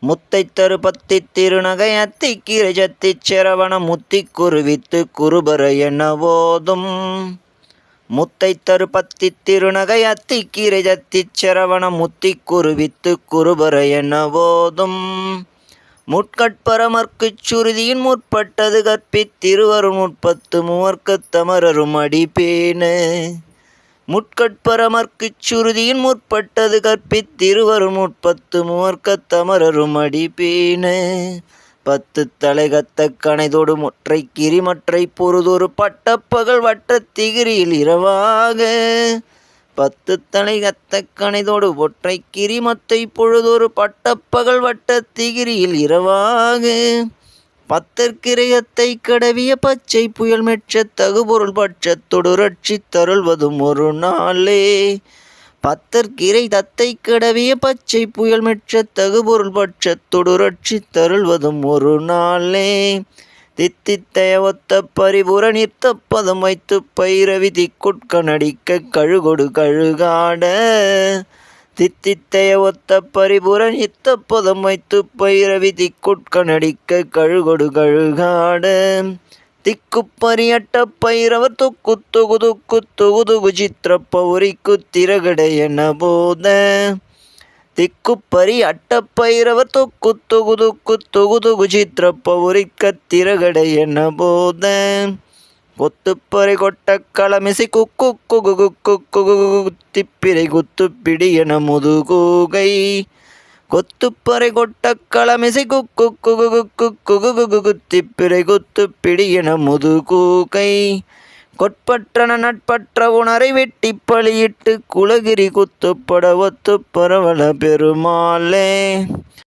முத்தைத் தருபத்தி திருநகை அத்திக்கீரை சத்திச் செரவண முத்திக் குருவித்து குருபர என ஓதும். முத்தைத் தருபத்தி திருநகை அத்திக்கீரை சத்திச் செரவண முத்திக் குருவித்து குருபர என ஓதும். முட்கட்பரமர்க்குச் சுருதியின் முற்பட்டது கற்பித் திருவருள் முற்பத்து மூவர்க்கத் தமரரும் அடிபேன. முட்கட்பரமர்க்குச் சுருதியின் முற்பட்டது கற்பித் திருவருள் முற்பத்து மூவர்க்கத் தமரரும் அடிபேன. பத்து தலைகத்த கணைதொடு முற்றை கிரிமற்றை பொருதொரு பட்டப்பகல் வட்டத் திகிரியில் இரவாக. பத்து தலைகத்த கணைதொடு ஒற்றை கிரிமத்தை பொழுதொரு பட்டப்பகல் வட்டத் திகிரியில் இரவாக. பத்தற்கிரையத்தை கடவிய பச்சை புயல் மெச்சத் தகுபொருள் பட்சத்தொடு ரட்சித் தருள்வதும் ஒரு நாளே. பத்தற்கிரை தத்தை கடவிய பச்சை புயல் மெச்சத் தகுபொருள் பட்சத்தொடு ரட்சித் தருள்வதும் ஒரு நாளே. தித்தித்தைய ஒத்த பரிபுர நிறுத்த பதம் வைத்து பைரவி திக்குட்கணடிக்க கழுகொடு கழுகாட. தித்தித்தைய ஒத்த பரிபுர நிறுத்த பதம் வைத்து பைரவி திக்குட்கணடிக்க கழுகொடு கழுகாட. திக்குப்பரியட்ட பைரவர் தொக்கு தொகு தொக்கு தொகு தொகு சித்திர பௌரிக்கு திரகடை என போத. திக்குப்பரி அட்ட பைரவர் தொக்கு தொகு தொக்கு தொகு தொகு சித்திர பௌரிக்க திரகடை என போத. கொத்துப்பறை கொட்ட களமிசை குக்கு குகு குக்கு குகு குத்திப்பிரை குத்துப்பிடி என முதுகூகை. கொத்துப்பறை கொட்ட களமிசை குக்கு குகு குக்கு குகு குகு குத்திப்பிரை குத்துப்பிடி என முதுகூகை. கொட்பற்றன நட்பற்ற உணரை வெட்டி பலியிட்டு குலகிரி குத்துப்பட ஒத்து பரவல பெருமாளே.